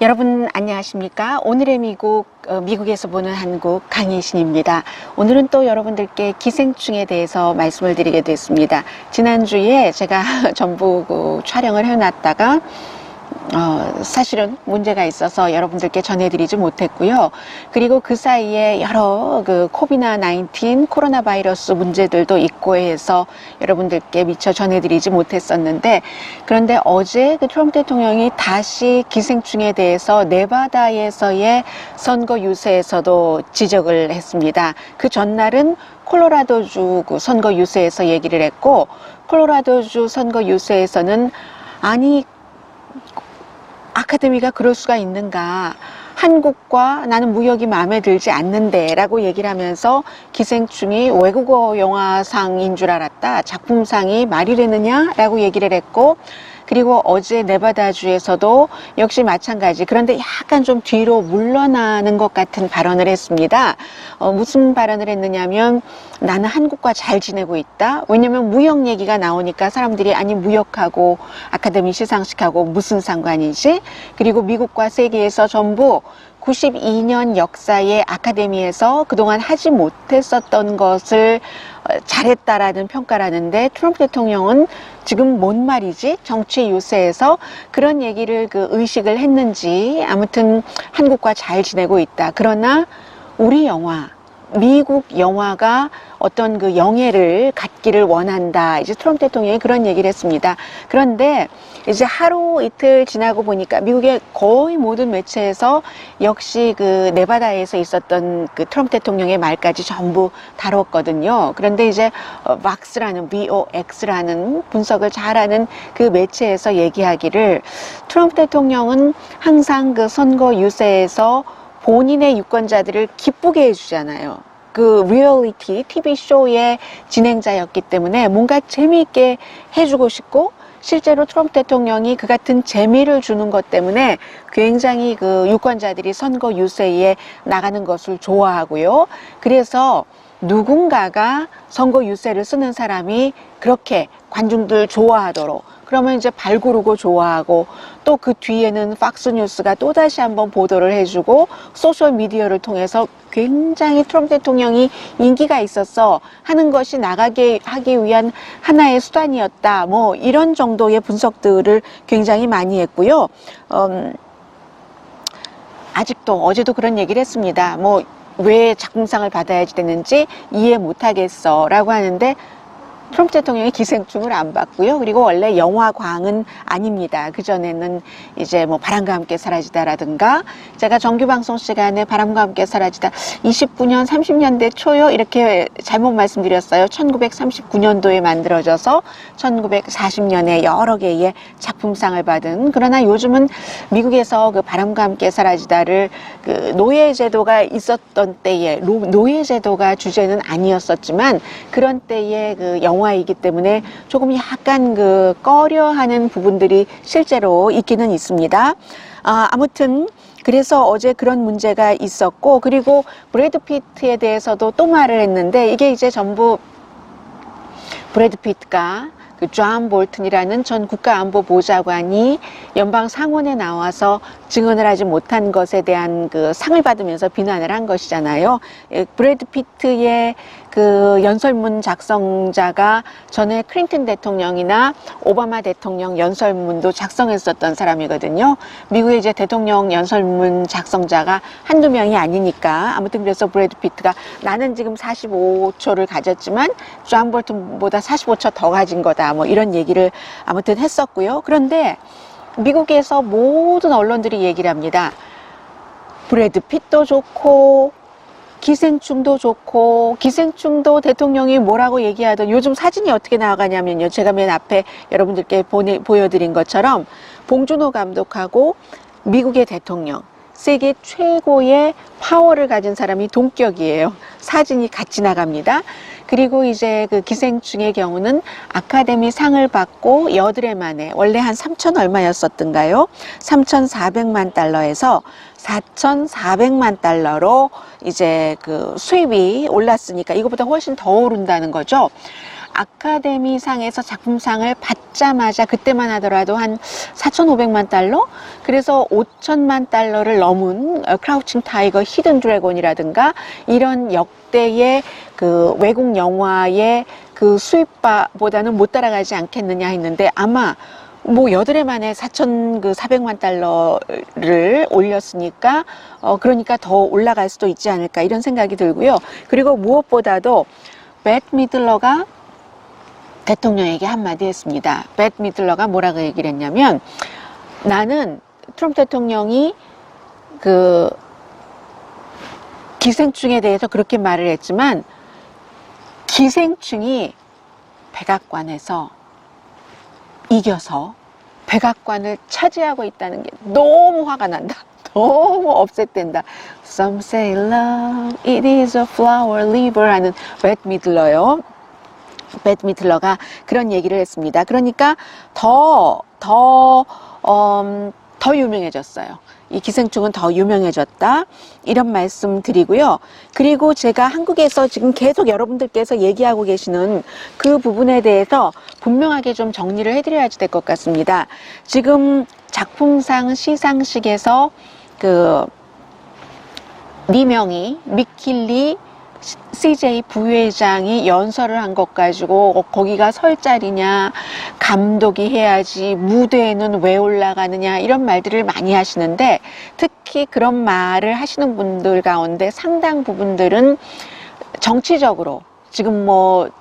여러분 안녕하십니까? 오늘의 미국, 미국에서 보는 한국 강혜신입니다. 오늘은 또 여러분들께 기생충에 대해서 말씀을 드리게 됐습니다. 지난주에 제가 전부 촬영을 해놨다가 사실은 문제가 있어서 여러분들께 전해드리지 못했고요. 그리고 그 사이에 여러 코비드-19 코로나 바이러스 문제들도 있고 해서 여러분들께 미처 전해드리지 못했었는데, 그런데 어제 트럼프 대통령이 다시 기생충에 대해서 네바다에서의 선거 유세에서도 지적을 했습니다. 그 전날은 콜로라도주 선거 유세에서 얘기를 했고, 콜로라도주 선거 유세에서는 아니 아카데미가 그럴 수가 있는가, 한국과 나는 무역이 마음에 들지 않는데 라고 얘기를 하면서 기생충이 외국어 영화상인 줄 알았다, 작품상이 말이 되느냐 라고 얘기를 했고, 그리고 어제 네바다주에서도 역시 마찬가지, 그런데 약간 좀 뒤로 물러나는 것 같은 발언을 했습니다. 무슨 발언을 했느냐면, 나는 한국과 잘 지내고 있다. 왜냐면 무역 얘기가 나오니까 사람들이 아니 무역하고 아카데미 시상식하고 무슨 상관이지? 그리고 미국과 세계에서 전부 92년 역사의 아카데미에서 그동안 하지 못했었던 것을 잘했다라는 평가라는데, 트럼프 대통령은 지금 뭔 말이지? 정치 유세에서 그런 얘기를 의식을 했는지 아무튼 한국과 잘 지내고 있다. 그러나 우리 영화, 미국 영화가 어떤 영예를 갖기를 원한다. 이제 트럼프 대통령이 그런 얘기를 했습니다. 그런데 이제 하루 이틀 지나고 보니까 미국의 거의 모든 매체에서 역시 네바다에서 있었던 트럼프 대통령의 말까지 전부 다뤘거든요. 그런데 이제 VOX라는 분석을 잘하는 그 매체에서 얘기하기를, 트럼프 대통령은 항상 선거 유세에서 본인의 유권자들을 기쁘게 해주잖아요. 리얼리티 TV쇼의 진행자였기 때문에 뭔가 재미있게 해주고 싶고, 실제로 트럼프 대통령이 그 같은 재미를 주는 것 때문에 굉장히 유권자들이 선거 유세에 나가는 것을 좋아하고요. 그래서 누군가가 선거 유세를 쓰는 사람이 그렇게 관중들 좋아하도록, 그러면 이제 발구르고 좋아하고, 또 그 뒤에는 팍스뉴스가 또다시 한번 보도를 해주고, 소셜미디어를 통해서 굉장히 트럼프 대통령이 인기가 있어서 하는 것이 나가게 하기 위한 하나의 수단이었다, 뭐 이런 정도의 분석들을 굉장히 많이 했고요. 아직도 어제도 그런 얘기를 했습니다. 왜 작품상을 받아야지 되는지 이해 못하겠어 라고 하는데, 트럼프 대통령이 기생충을 안 봤고요. 그리고 원래 영화광은 아닙니다. 그전에는 이제 바람과 함께 사라지다라든가, 제가 정규방송 시간에 바람과 함께 사라지다 29년 30년대 초요 이렇게 잘못 말씀드렸어요. 1939년도에 만들어져서 1940년에 여러 개의 작품상을 받은, 그러나 요즘은 미국에서 바람과 함께 사라지다를 노예제도가 있었던 때에, 노예제도가 주제는 아니었었지만 그런 때의 영화이기 때문에 조금 약간 꺼려하는 부분들이 실제로 있기는 있습니다. 아무튼 그래서 어제 그런 문제가 있었고, 그리고 브래드 피트에 대해서도 또 말을 했는데, 이게 이제 전부 브래드 피트가 존 볼튼이라는 전 국가안보보좌관이 연방 상원에 나와서 증언을 하지 못한 것에 대한 상을 받으면서 비난을 한 것이잖아요. 브래드 피트의 연설문 작성자가 전에 클린턴 대통령이나 오바마 대통령 연설문도 작성했었던 사람이거든요. 미국의 이제 대통령 연설문 작성자가 한두 명이 아니니까, 아무튼 그래서 브래드 피트가 나는 지금 45초를 가졌지만 존 볼튼보다 45초 더 가진 거다, 뭐 이런 얘기를 아무튼 했었고요. 그런데 미국에서 모든 언론들이 얘기를 합니다. 브래드 핏도 좋고 기생충도 좋고, 기생충도 대통령이 뭐라고 얘기하던, 요즘 사진이 어떻게 나가냐면요, 제가 맨 앞에 여러분들께 보여드린 것처럼 봉준호 감독하고 미국의 대통령, 세계 최고의 파워를 가진 사람이 동격이에요. 사진이 같이 나갑니다. 그리고 이제 기생충의 경우는 아카데미 상을 받고 8해 만에, 원래 한 3천 얼마였었던가요? 3,400만 달러에서 4,400만 달러로 이제 수입이 올랐으니까 이거보다 훨씬 더 오른다는 거죠. 아카데미상에서 작품상을 받자마자 그때만 하더라도 한 4,500만 달러? 그래서 5천만 달러를 넘은 크라우칭 타이거, 히든 드래곤이라든가 이런 역대의 그 외국 영화의 그 수입보다는 못 따라가지 않겠느냐 했는데 아마 뭐 여드레 만에 4,400만 달러를 올렸으니까 그러니까 더 올라갈 수도 있지 않을까 이런 생각이 들고요. 그리고 무엇보다도 배트 미들러가 대통령에게 한마디 했습니다. 배트 미들러가 뭐라고 얘기를 했냐면 나는 트럼프 대통령이 그 기생충에 대해서 그렇게 말을 했지만 기생충이 백악관에서 이겨서 백악관을 차지하고 있다는 게 너무 화가 난다. 너무 업셋된다. Some say love, it is a flower leaver 하는 배트 미들러요. 배트 미들러가 그런 얘기를 했습니다. 그러니까 더 유명해졌어요. 이 기생충은 더 유명해졌다. 이런 말씀 드리고요. 그리고 제가 한국에서 지금 계속 여러분들께서 얘기하고 계시는 그 부분에 대해서 분명하게 좀 정리를 해드려야지 될 것 같습니다. 지금 작품상 시상식에서 그 리명이 미킬리 CJ 부회장이 연설을 한 것 가지고 거기가 설 자리냐, 감독이 해야지, 무대에는 왜 올라가느냐 이런 말들을 많이 하시는데 특히 그런 말을 하시는 분들 가운데 상당 부분들은 정치적으로 지금 뭐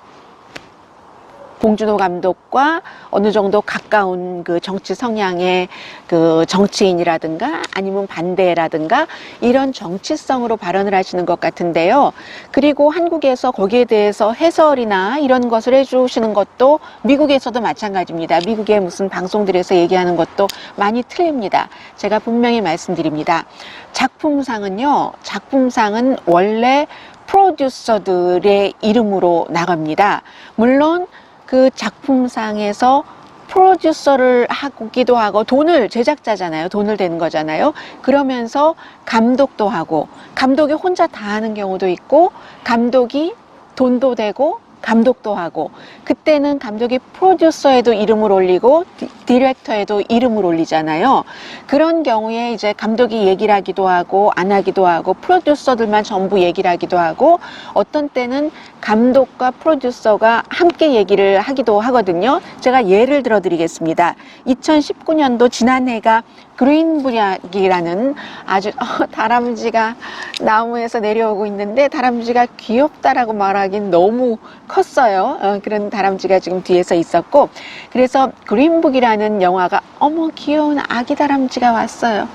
봉준호 감독과 어느 정도 가까운 그 정치 성향의 그 정치인이라든가 아니면 반대라든가 이런 정치성으로 발언을 하시는 것 같은데요. 그리고 한국에서 거기에 대해서 해설이나 이런 것을 해주시는 것도 미국에서도 마찬가지입니다. 미국의 무슨 방송들에서 얘기하는 것도 많이 틀립니다. 제가 분명히 말씀드립니다. 작품상은요, 작품상은 원래 프로듀서들의 이름으로 나갑니다. 물론 그 작품상에서 프로듀서를 하기도 하고 돈을 제작자잖아요. 돈을 대는 거잖아요. 그러면서 감독도 하고 감독이 혼자 다 하는 경우도 있고 감독이 돈도 대고 감독도 하고 그때는 감독이 프로듀서에도 이름을 올리고 디렉터에도 이름을 올리잖아요. 그런 경우에 이제 감독이 얘기를 하기도 하고 안 하기도 하고 프로듀서들만 전부 얘기를 하기도 하고 어떤 때는 감독과 프로듀서가 함께 얘기를 하기도 하거든요. 제가 예를 들어 드리겠습니다. 2019년도 지난해가 그린북이라는 아주 다람쥐가 나무에서 내려오고 있는데 다람쥐가 귀엽다라고 말하긴 너무 컸어요. 그런 다람쥐가 지금 뒤에서 있었고 그래서 그린북이라는 영화가 어머 귀여운 아기 다람쥐가 왔어요.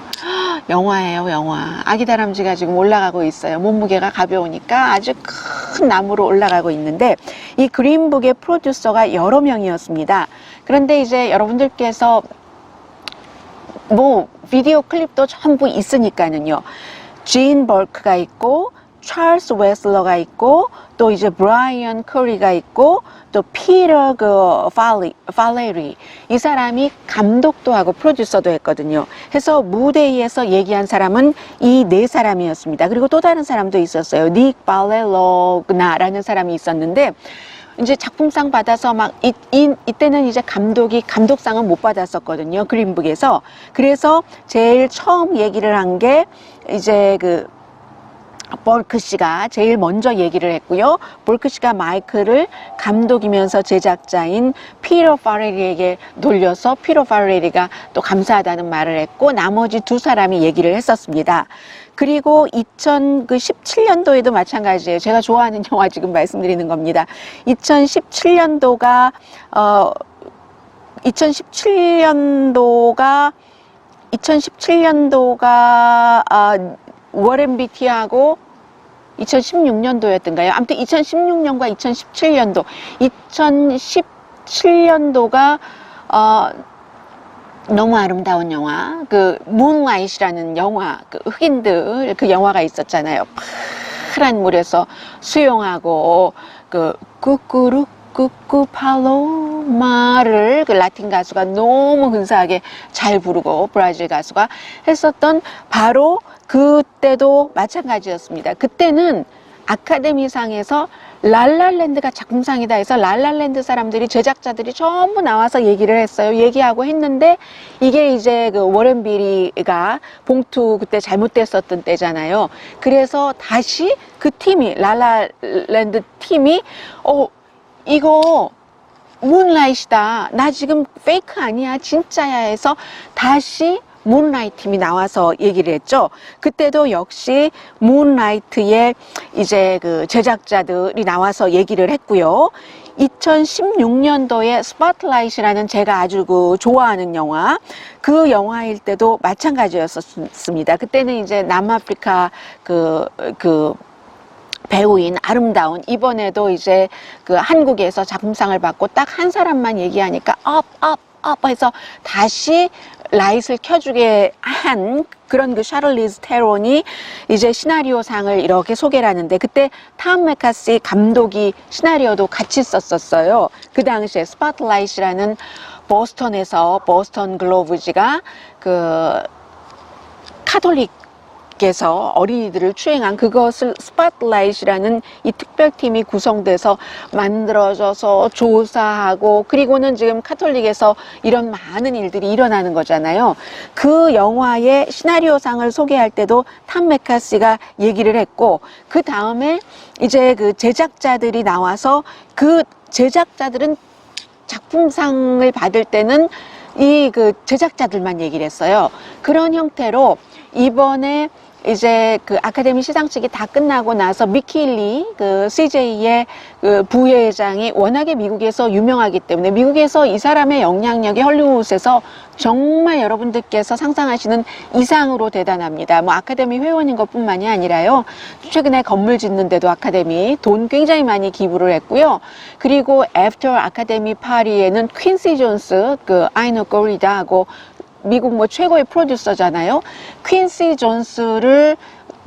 영화예요, 영화. 아기 다람쥐가 지금 올라가고 있어요. 몸무게가 가벼우니까 아주 큰 나무로 올라가고 있는데 이 그린북의 프로듀서가 여러 명이었습니다. 그런데 이제 여러분들께서 뭐 비디오 클립도 전부 있으니까는요. 진 벌크가 있고 찰스 웨슬러가 있고 또 이제 브라이언 커리가 있고 또 피터 팔레리 이 사람이 감독도 하고 프로듀서도 했거든요. 해서 무대에서 얘기한 사람은 이 네 사람이었습니다. 그리고 또 다른 사람도 있었어요. 닉 발렐로그나라는 사람이 있었는데 이제 작품상 받아서 막 이때는 이제 감독이 감독상은 못 받았었거든요. 그린북에서. 그래서 제일 처음 얘기를 한 게 이제 그 볼크 씨가 제일 먼저 얘기를 했고요. 볼크 씨가 마이크를 감독이면서 제작자인 피터 파레리에게 돌려서 피터 파레리가 또 감사하다는 말을 했고 나머지 두 사람이 얘기를 했었습니다. 그리고 2017년도에도 마찬가지예요. 제가 좋아하는 영화 지금 말씀드리는 겁니다. 2017년도가 워렌 비티하고 2016년도였던가요? 아무튼 2016년과 2017년도 2017년도가 너무 아름다운 영화 그 문라이트라는 영화 그 흑인들 그 영화가 있었잖아요. 파란 물에서 수영하고 그 꾸꾸루 팔로마를 그 라틴 가수가 너무 근사하게 잘 부르고 브라질 가수가 했었던 바로 그때도 마찬가지였습니다. 그때는 아카데미상에서 랄랄랜드가 작품상이다 해서 랄랄랜드 사람들이, 제작자들이 전부 나와서 얘기를 했어요. 얘기하고 했는데 이게 이제 그 워렌 비리가 봉투 그때 잘못됐었던 때잖아요. 그래서 다시 그 팀이, 랄랄랜드 팀이 이거 문라이트다, 나 지금 페이크 아니야, 진짜야 해서 다시 문라이트 팀이 나와서 얘기를 했죠. 그때도 역시 문라이트의 이제 그 제작자들이 나와서 얘기를 했고요. 2016년도에 스포트라이트라는 제가 아주 그 좋아하는 영화, 그 영화일 때도 마찬가지였습니다. 그때는 이제 남아프리카 그 배우인 아름다운, 이번에도 이제 그 한국에서 작품상을 받고 딱 한 사람만 얘기하니까 업 해서 다시 라이트를 켜주게 한 그런 그 샤를리즈 테론이 이제 시나리오상을 이렇게 소개를 하는데, 그때 탐 메카시 감독이 시나리오도 같이 썼었어요. 그 당시에 스포트라이트라는 보스턴에서, 보스턴 글로브지가 그 카톨릭에서 어린이들을 추행한 그것을 스포트라이트라는 이 특별팀이 구성돼서 만들어져서 조사하고, 그리고는 지금 카톨릭에서 이런 많은 일들이 일어나는 거잖아요. 그 영화의 시나리오상을 소개할 때도 탐 메카시가 얘기를 했고, 그 다음에 이제 그 제작자들이 나와서, 그 제작자들은 작품상을 받을 때는 이 그 제작자들만 얘기를 했어요. 그런 형태로 이번에 이제 그 아카데미 시상식이 다 끝나고 나서 미키 리, 그 CJ의 그 부회장이 워낙에 미국에서 유명하기 때문에, 미국에서 이 사람의 영향력이 헐리우드에서 정말 여러분들께서 상상하시는 이상으로 대단합니다. 뭐 아카데미 회원인 것뿐만이 아니라요, 최근에 건물 짓는데도 아카데미 돈 굉장히 많이 기부를 했고요. 그리고 애프터 아카데미 파리에는 퀸시 존스, 그 I Know Gorilla 하고 미국 뭐 최고의 프로듀서잖아요. 퀸시 존스를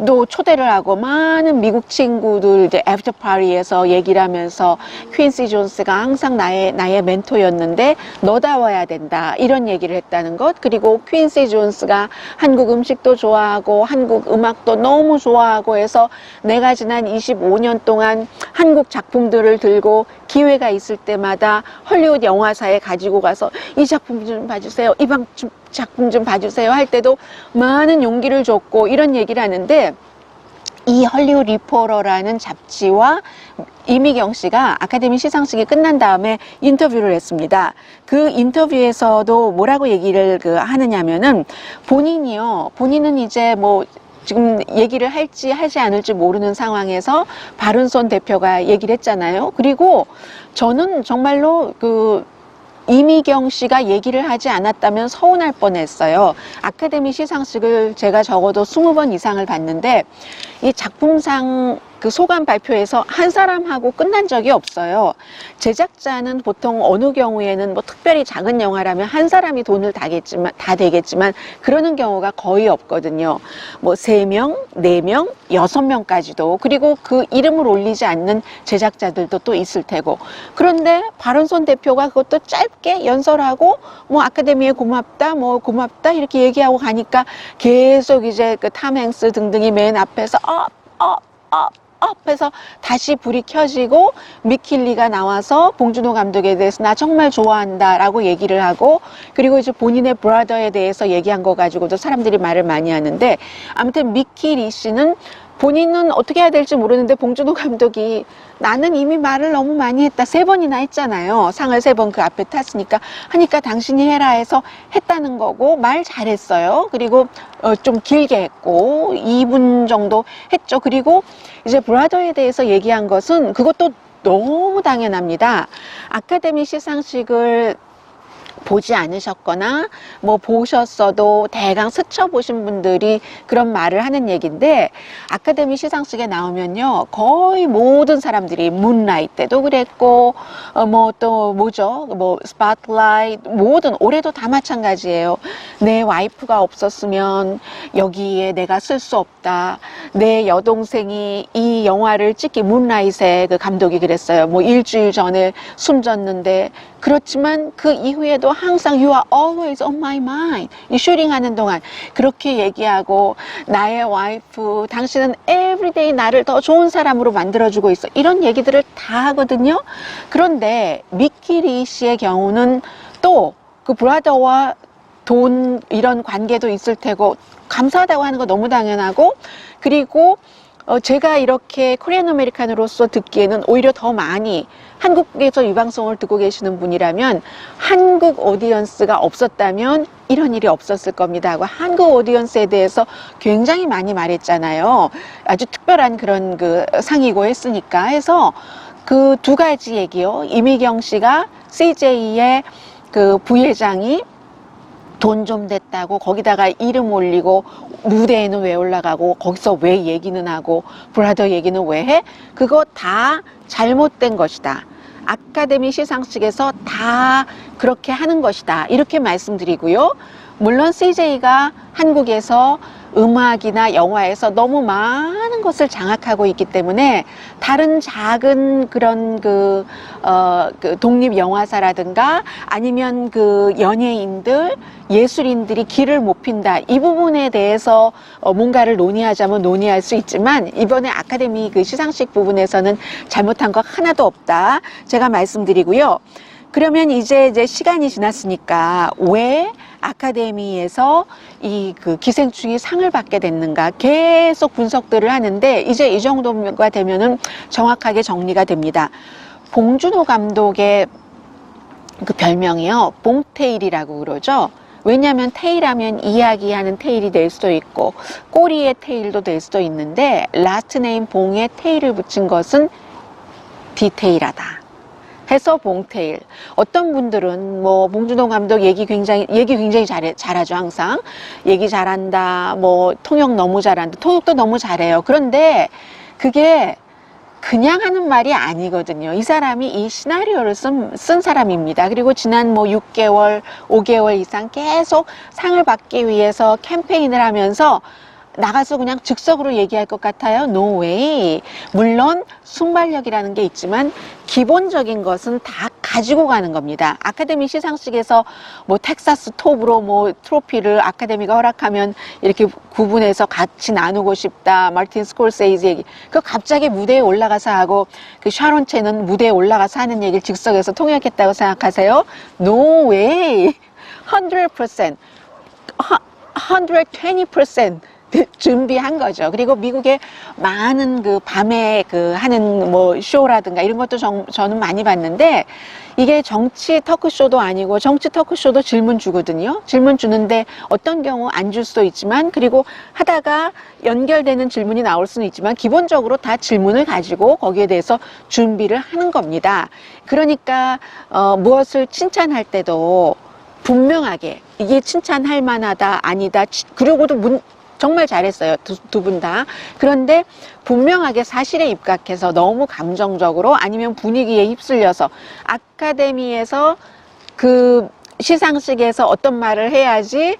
또 초대를 하고 많은 미국 친구들 이제 애프터 파리에서 얘기를 하면서, 퀸시 존스가 항상 나의 멘토였는데 너다워야 된다, 이런 얘기를 했다는 것. 그리고 퀸시 존스가 한국 음식도 좋아하고 한국 음악도 너무 좋아하고 해서 내가 지난 25년 동안 한국 작품들을 들고 기회가 있을 때마다 헐리우드 영화사에 가지고 가서 이 작품 좀 봐주세요, 이 작품 좀 봐주세요 할 때도 많은 용기를 줬고, 이런 얘기를 하는데, 이 헐리우드 리포러라는 잡지와 이미경 씨가 아카데미 시상식이 끝난 다음에 인터뷰를 했습니다. 그 인터뷰에서도 뭐라고 얘기를 하느냐면은, 본인은 이제 뭐 지금 얘기를 할지 하지 않을지 모르는 상황에서 바른손 대표가 얘기를 했잖아요. 그리고 저는 정말로 이미경 씨가 얘기를 하지 않았다면 서운할 뻔했어요. 아카데미 시상식을 제가 적어도 20번 이상을 봤는데, 이 작품상 그 소감 발표에서 한 사람하고 끝난 적이 없어요. 제작자는 보통 어느 경우에는 뭐 특별히 작은 영화라면 한 사람이 돈을 다 되겠지만 그러는 경우가 거의 없거든요. 뭐 3명, 4명, 6명까지도, 그리고 그 이름을 올리지 않는 제작자들도 또 있을 테고. 그런데 바른손 대표가 그것도 짧게 연설하고 뭐 아카데미에 고맙다, 뭐 고맙다 이렇게 얘기하고 가니까 계속 이제 그 탐 행스 등등이 맨 앞에서 해서 다시 불이 켜지고, 미킬리가 나와서 봉준호 감독에 대해서 나 정말 좋아한다 라고 얘기를 하고, 그리고 이제 본인의 브라더에 대해서 얘기한 거 가지고도 사람들이 말을 많이 하는데, 아무튼 미킬리 씨는 본인은 어떻게 해야 될지 모르는데, 봉준호 감독이 나는 이미 말을 너무 많이 했다, 3번이나 했잖아요. 상을 3번 그 앞에 탔으니까, 하니까 당신이 해라 해서 했다는 거고, 말 잘했어요. 그리고 좀 길게 했고 2분 정도 했죠. 그리고 이제 브라더에 대해서 얘기한 것은 그것도 너무 당연합니다. 아카데미 시상식을 보지 않으셨거나 뭐 보셨어도 대강 스쳐보신 분들이 그런 말을 하는 얘기인데, 아카데미 시상식에 나오면요 거의 모든 사람들이 문라이트 때도 그랬고 뭐 또 뭐죠, 뭐 스포트라이트, 모든, 올해도 다 마찬가지예요. 내 와이프가 없었으면 여기에 내가 쓸 수 없다, 내 여동생이 이 영화를 찍기, 문라이트의 그 감독이 그랬어요. 뭐 일주일 전에 숨졌는데, 그렇지만 그 이후에도 항상 You are always on my mind. 이 슈팅하는 동안 그렇게 얘기하고 나의 와이프, 당신은 everyday 나를 더 좋은 사람으로 만들어주고 있어. 이런 얘기들을 다 하거든요. 그런데 미키 리 씨의 경우는 또 그 브라더와 돈 이런 관계도 있을 테고 감사하다고 하는 거 너무 당연하고, 그리고 제가 이렇게 코리안 아메리칸으로서 듣기에는 오히려 더 많이 한국에서 이 방송을 듣고 계시는 분이라면 한국 오디언스가 없었다면 이런 일이 없었을 겁니다 하고 한국 오디언스에 대해서 굉장히 많이 말했잖아요. 아주 특별한 그런 그 상이고 했으니까 해서 그 두 가지 얘기요. 이미경 씨가 CJ의 그 부회장이 돈 좀 됐다고 거기다가 이름 올리고 무대에는 왜 올라가고 거기서 왜 얘기는 하고 브라더 얘기는 왜 해? 그거 다 잘못된 것이다. 아카데미 시상식에서 다 그렇게 하는 것이다. 이렇게 말씀드리고요. 물론 CJ가 한국에서 음악이나 영화에서 너무 많은 것을 장악하고 있기 때문에 다른 작은 그런 그 독립 영화사라든가 아니면 그 연예인들, 예술인들이 길을 못 핀다. 이 부분에 대해서 뭔가를 논의하자면 논의할 수 있지만 이번에 아카데미 그 시상식 부분에서는 잘못한 거 하나도 없다. 제가 말씀드리고요. 그러면 이제 시간이 지났으니까 왜 아카데미에서 이 그 기생충이 상을 받게 됐는가 계속 분석들을 하는데 이제 이 정도가 되면은 정확하게 정리가 됩니다. 봉준호 감독의 그 별명이요, 봉테일이라고 그러죠. 왜냐하면 테일하면 이야기하는 테일이 될 수도 있고 꼬리의 테일도 될 수도 있는데 라스트 네임 봉에 테일을 붙인 것은 디테일하다 해서 봉테일. 어떤 분들은 뭐 봉준호 감독 얘기 굉장히 잘하죠. 항상 얘기 잘한다, 뭐 통역 너무 잘한다, 통역도 너무 잘해요. 그런데 그게 그냥 하는 말이 아니거든요. 이 사람이 이 시나리오를 쓴 사람입니다. 그리고 지난 뭐 6개월, 5개월 이상 계속 상을 받기 위해서 캠페인을 하면서 나가서 그냥 즉석으로 얘기할 것 같아요. No way. 물론 순발력이라는 게 있지만 기본적인 것은 다 가지고 가는 겁니다. 아카데미 시상식에서 뭐 텍사스 톱으로 뭐 트로피를 아카데미가 허락하면 이렇게 구분해서 같이 나누고 싶다. 마틴 스콜세이지 얘기. 그 갑자기 무대에 올라가서 하고 그 샤론 첸은 무대에 올라가서 하는 얘기를 즉석에서 통역했다고 생각하세요? No way. 100%. 120% 준비한 거죠. 그리고 미국의 많은 그 밤에 그 하는 뭐 쇼라든가 이런 것도 저는 많이 봤는데 이게 정치 토크쇼도 아니고 정치 토크쇼도 질문 주거든요. 질문 주는데 어떤 경우 안 줄 수도 있지만 그리고 하다가 연결되는 질문이 나올 수는 있지만 기본적으로 다 질문을 가지고 거기에 대해서 준비를 하는 겁니다. 그러니까 무엇을 칭찬할 때도 분명하게 이게 칭찬할 만하다 아니다. 그리고도 정말 잘했어요. 두 분 다. 그런데 분명하게 사실에 입각해서 너무 감정적으로 아니면 분위기에 휩쓸려서 아카데미에서 그 시상식에서 어떤 말을 해야지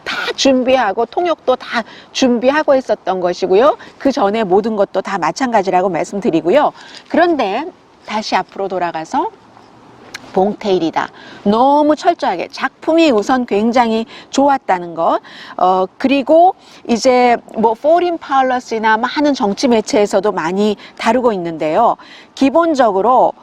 다 준비하고 통역도 다 준비하고 있었던 것이고요. 그 전에 모든 것도 다 마찬가지라고 말씀드리고요. 그런데 다시 앞으로 돌아가서 봉테일이다. 너무 철저하게 작품이 우선 굉장히 좋았다는 것. 그리고 이제 뭐 포린 팔러스나 많은 정치 매체에서도 많이 다루고 있는데요. 기본적으로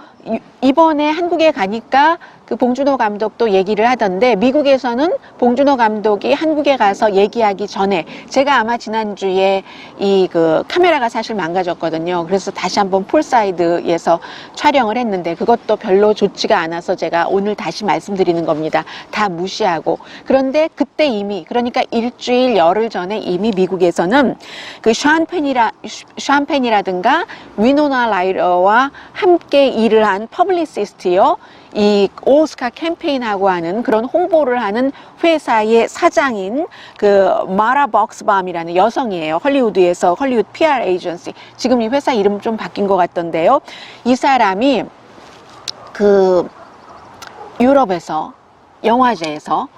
이번에 한국에 가니까 그 봉준호 감독도 얘기를 하던데 미국에서는 봉준호 감독이 한국에 가서 얘기하기 전에 제가 아마 지난주에 이 그 카메라가 사실 망가졌거든요. 그래서 다시 한번 풀사이드에서 촬영을 했는데 그것도 별로 좋지가 않아서 제가 오늘 다시 말씀드리는 겁니다. 다 무시하고. 그런데 그때 이미 그러니까 일주일 열흘 전에 이미 미국에서는 그 샴펜이라든가 위노나 라이더와 함께 일을 한 퍼블리시스트요. 이 오스카 캠페인하고 하는 그런 홍보를 하는 회사의 사장인 그 마라 벅스밤이라는 여성이에요. 헐리우드에서 헐리우드 PR 에이전시. 지금 이 회사 이름 좀 바뀐 것 같던데요. 이 사람이 그 유럽에서 영화제에서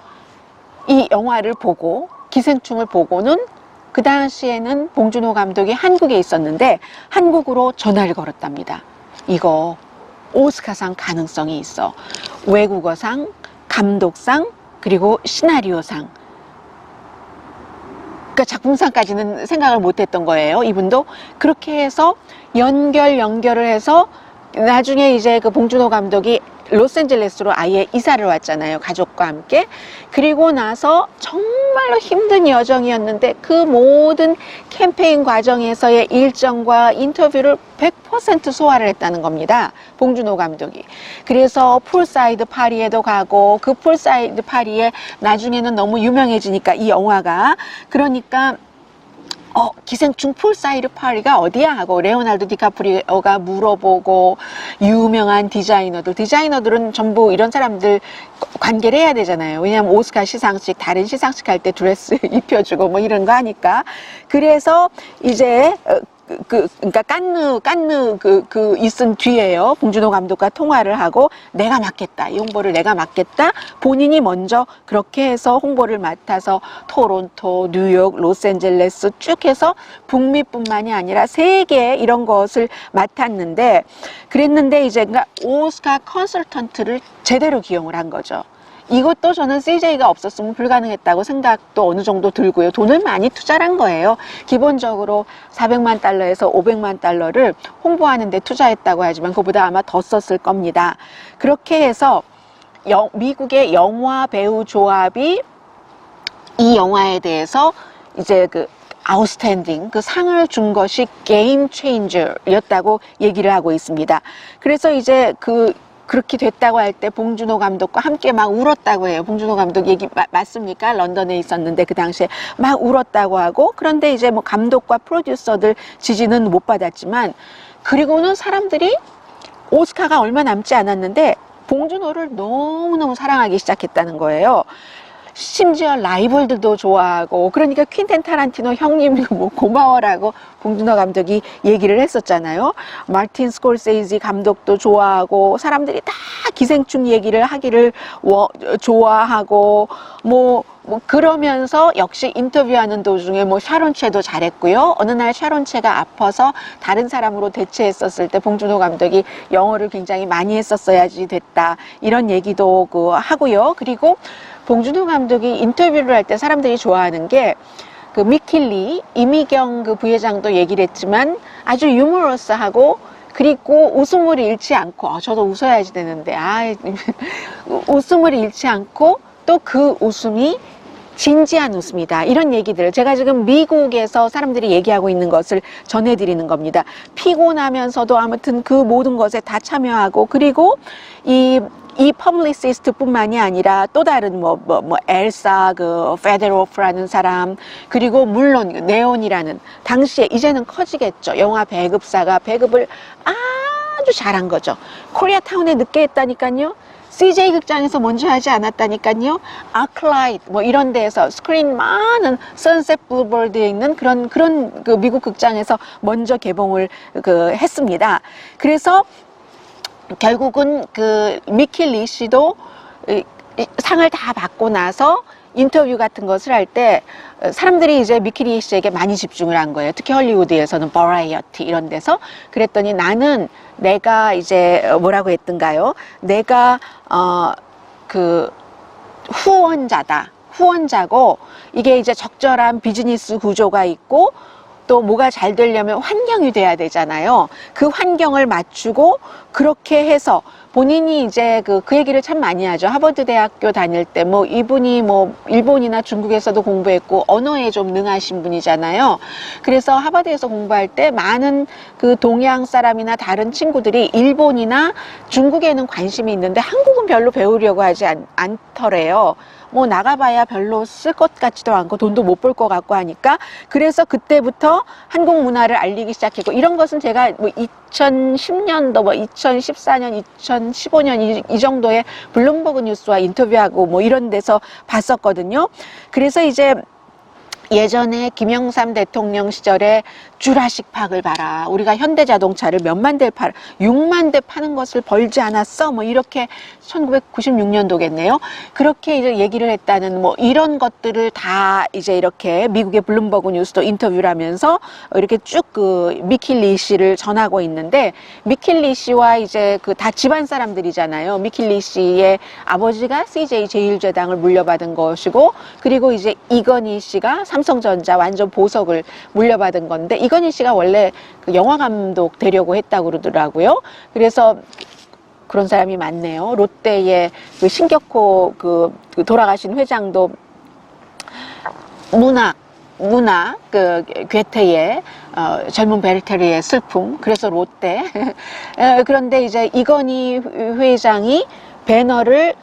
이 영화를 보고 기생충을 보고는 그 당시에는 봉준호 감독이 한국에 있었는데 한국으로 전화를 걸었답니다. 이거 오스카상 가능성이 있어. 외국어상 감독상, 그리고 시나리오상. 그러니까 작품상까지는 생각을 못했던 거예요. 이분도 그렇게 해서 연결을 해서 나중에 이제 그 봉준호 감독이 로스앤젤레스로 아예 이사를 왔잖아요. 가족과 함께. 그리고 나서 정말로 힘든 여정이었는데 그 모든 캠페인 과정에서의 일정과 인터뷰를 100% 소화를 했다는 겁니다. 봉준호 감독이. 그래서 풀사이드 파리에도 가고 그 풀사이드 파리에 나중에는 너무 유명해지니까 이 영화가 그러니까 기생충 풀사이드 파리가 어디야 하고 레오나르도 디카프리오가 물어보고 유명한 디자이너들은 전부 이런 사람들 관계를 해야 되잖아요. 왜냐하면 오스카 시상식 다른 시상식 할 때 드레스 입혀주고 뭐 이런 거 하니까 그래서 이제 그러니까 깐느 있은 뒤에요. 봉준호 감독과 통화를 하고 내가 맡겠다. 이 홍보를 내가 맡겠다. 본인이 먼저 그렇게 해서 홍보를 맡아서 토론토, 뉴욕, 로스앤젤레스 쭉 해서 북미뿐만이 아니라 세계 이런 것을 맡았는데 그랬는데 이제 그러니까 오스카 컨설턴트를 제대로 기용을 한 거죠. 이것도 저는 CJ가 없었으면 불가능했다고 생각도 어느 정도 들고요. 돈을 많이 투자한 거예요. 기본적으로 400만 달러에서 500만 달러를 홍보하는 데 투자했다고 하지만 그보다 아마 더 썼을 겁니다. 그렇게 해서 미국의 영화 배우 조합이 이 영화에 대해서 이제 그 아웃스탠딩 그 상을 준 것이 게임 체인저였다고 얘기를 하고 있습니다. 그래서 이제 그렇게 됐다고 할 때 봉준호 감독과 함께 막 울었다고 해요. 봉준호 감독 얘기 맞습니까? 런던에 있었는데 그 당시에 막 울었다고 하고 그런데 이제 뭐 감독과 프로듀서들 지지는 못 받았지만 그리고는 사람들이 오스카가 얼마 남지 않았는데 봉준호를 너무너무 사랑하기 시작했다는 거예요. 심지어 라이벌들도 좋아하고 그러니까 퀸텐 타란티노 형님 뭐 고마워라고 봉준호 감독이 얘기를 했었잖아요. 마틴 스콜세이지 감독도 좋아하고 사람들이 다 기생충 얘기를 하기를 좋아하고 뭐 그러면서 역시 인터뷰하는 도중에 뭐 샤론체도 잘했고요. 어느 날 샤론체가 아파서 다른 사람으로 대체했었을 때 봉준호 감독이 영어를 굉장히 많이 했었어야지 됐다 이런 얘기도 하고요. 그리고 봉준호 감독이 인터뷰를 할 때 사람들이 좋아하는 게 그 미킬리 이미경 그 부회장도 얘기를 했지만 아주 유머러스하고 그리고 웃음을 잃지 않고 저도 웃어야지 되는데 웃음을 잃지 않고 또 그 웃음이 진지한 웃음이다. 이런 얘기들 제가 지금 미국에서 사람들이 얘기하고 있는 것을 전해드리는 겁니다. 피곤하면서도 아무튼 그 모든 것에 다 참여하고 그리고 이 퍼블리시스트뿐만이 아니라 또 다른 엘사 페데로프라는 사람 그리고 물론 네온이라는 당시에 이제는 커지겠죠. 영화 배급사가 배급을 아주 잘한 거죠. 코리아타운에 늦게 했다니까요. CJ 극장에서 먼저 하지 않았다니까요. 아크라이트 뭐 이런 데에서 스크린 많은 선셋 블루버드에 있는 그런 그 미국 극장에서 먼저 개봉을 했습니다. 그래서 결국은 그 미킬리 씨도 상을 다 받고 나서 인터뷰 같은 것을 할 때 사람들이 이제 미킬리 씨에게 많이 집중을 한 거예요. 특히 헐리우드에서는 버라이어티 이런 데서 그랬더니 나는 내가 이제 뭐라고 했던가요? 내가 그 후원자고 이게 이제 적절한 비즈니스 구조가 있고 또 뭐가 잘 되려면 환경이 돼야 되잖아요. 그 환경을 맞추고 그렇게 해서 본인이 이제 그 얘기를 참 많이 하죠. 하버드 대학교 다닐 때 이분이 일본이나 중국에서도 공부했고 언어에 좀 능하신 분이잖아요. 그래서 하버드에서 공부할 때 많은 그 동양 사람이나 다른 친구들이 일본이나 중국에는 관심이 있는데 한국은 별로 배우려고 하지 않더래요. 나가봐야 별로 쓸 것 같지도 않고 돈도 못 벌 것 같고 하니까 그래서 그때부터 한국 문화를 알리기 시작했고 이런 것은 제가 2010년도 2014년 2015년 이 정도의 블룸버그 뉴스와 인터뷰하고 이런 데서 봤었거든요. 그래서 이제 예전에 김영삼 대통령 시절에 주라식 파크를 봐라. 우리가 현대자동차를 몇만 대 6만 대 파는 것을 벌지 않았어. 뭐 이렇게 1996년도겠네요. 그렇게 이제 얘기를 했다는 뭐 이런 것들을 다 이제 이렇게 미국의 블룸버그 뉴스도 인터뷰를 하면서 이렇게 쭉 그 미킬리 씨를 전하고 있는데, 미킬리 씨와 이제 그 다 집안 사람들이잖아요. 미킬리 씨의 아버지가 CJ 제1제당을 물려받은 것이고, 그리고 이제 이건희 씨가 삼성전자 완전 보석을 물려받은 건데, 이건희 씨가 원래 그 영화 감독 되려고 했다고 그러더라고요. 그래서 그런 사람이 많네요. 롯데의 그 신격호 그 돌아가신 회장도 문학 그 괴테의 젊은 베르테르의 슬픔, 그래서 롯데. 그런데 이제 이건희 회장이 배너를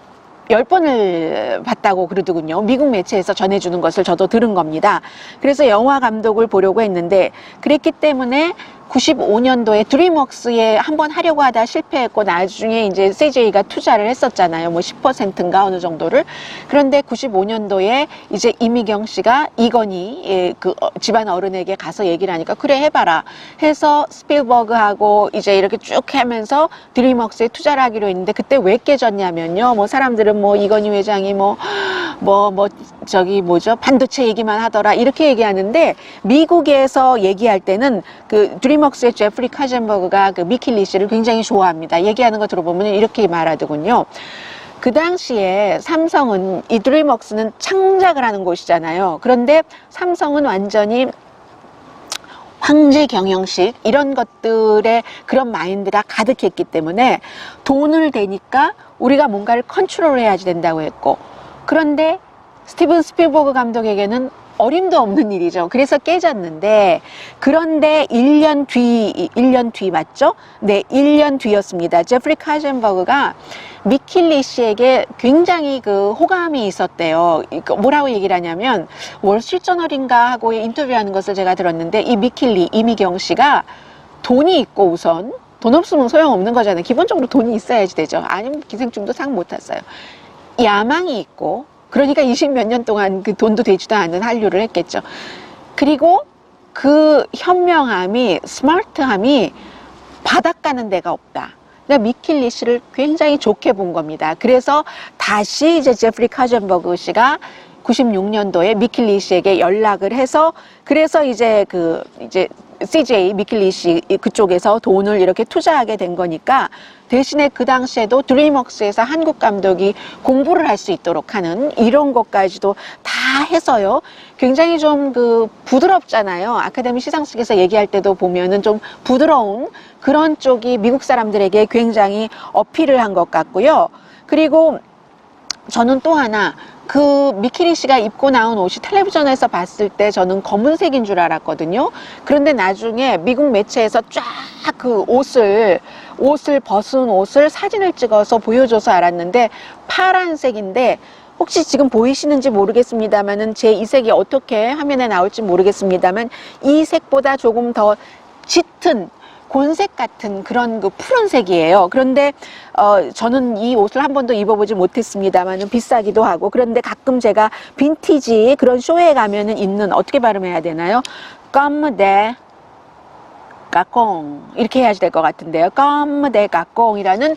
10번을 봤다고 그러더군요. 미국 매체에서 전해주는 것을 저도 들은 겁니다. 그래서 영화 감독을 보려고 했는데, 그랬기 때문에 95년도에 드림웍스에 한번 하려고 하다 실패했고, 나중에 이제 CJ가 투자를 했었잖아요. 뭐 10%인가 어느 정도를. 그런데 95년도에 이제 이미경 씨가 이건희 그 집안 어른에게 가서 얘기를 하니까, 그래 해봐라 해서 스필버그하고 이제 이렇게 쭉 하면서 드림웍스에 투자를 하기로 했는데, 그때 왜 깨졌냐면요. 뭐 사람들은 뭐 이건희 회장이 저기 뭐죠, 반도체 얘기만 하더라 이렇게 얘기하는데, 미국에서 얘기할 때는 그 드림웍스의 제프리 카젠버그가 그 미킬리 씨를 굉장히 좋아합니다. 얘기하는 거 들어보면 이렇게 말하더군요. 그 당시에 삼성은, 이 드림웍스는 창작을 하는 곳이잖아요. 그런데 삼성은 완전히 황제 경영식 이런 것들의 그런 마인드가 가득했기 때문에 돈을 대니까 우리가 뭔가를 컨트롤해야지 된다고 했고, 그런데 스티븐 스필버그 감독에게는 어림도 없는 일이죠. 그래서 깨졌는데, 그런데 1년 뒤 맞죠? 네, 1년 뒤였습니다. 제프리 카젠버그가 미킬리 씨에게 굉장히 그 호감이 있었대요. 뭐라고 얘기를 하냐면, 월스트리트저널인가 하고 인터뷰하는 것을 제가 들었는데, 이 미킬리, 이미경 씨가 돈이 있고, 우선 돈 없으면 소용없는 거잖아요. 기본적으로 돈이 있어야지 되죠. 아니면 기생충도 상 못 탔어요. 야망이 있고, 그러니까 20몇 년 동안 그 돈도 되지도 않은 한류를 했겠죠. 그리고 그 현명함이, 스마트함이 바닥가는 데가 없다. 그러니까 미킬리 씨를 굉장히 좋게 본 겁니다. 그래서 다시 이제 제프리 카젠버그 씨가 96년도에 미킬리 씨에게 연락을 해서, 그래서 이제 CJ 미킬리 씨 그쪽에서 돈을 이렇게 투자하게 된 거니까, 대신에 그 당시에도 드림웍스에서 한국 감독이 공부를 할 수 있도록 하는 이런 것까지도 다 해서요. 굉장히 좀 그 부드럽잖아요. 아카데미 시상식에서 얘기할 때도 보면은 좀 부드러운 그런 쪽이 미국 사람들에게 굉장히 어필을 한 것 같고요. 그리고 저는 또 하나, 그 미킬리 씨가 입고 나온 옷이 텔레비전에서 봤을 때 저는 검은색인 줄 알았거든요. 그런데 나중에 미국 매체에서 쫙 그 옷을 벗은 옷을 사진을 찍어서 보여줘서 알았는데, 파란색인데, 혹시 지금 보이시는지 모르겠습니다만은, 제 이 색이 어떻게 화면에 나올지 모르겠습니다만, 이 색보다 조금 더 짙은 곤색 같은 그런 그 푸른색이에요. 그런데 저는 이 옷을 한 번도 입어보지 못했습니다만은 비싸기도 하고, 그런데 가끔 제가 빈티지 그런 쇼에 가면은 있는, 어떻게 발음해야 되나요? 껌데 까꽁 이렇게 해야지 될 것 같은데요. 껌데 까꽁이라는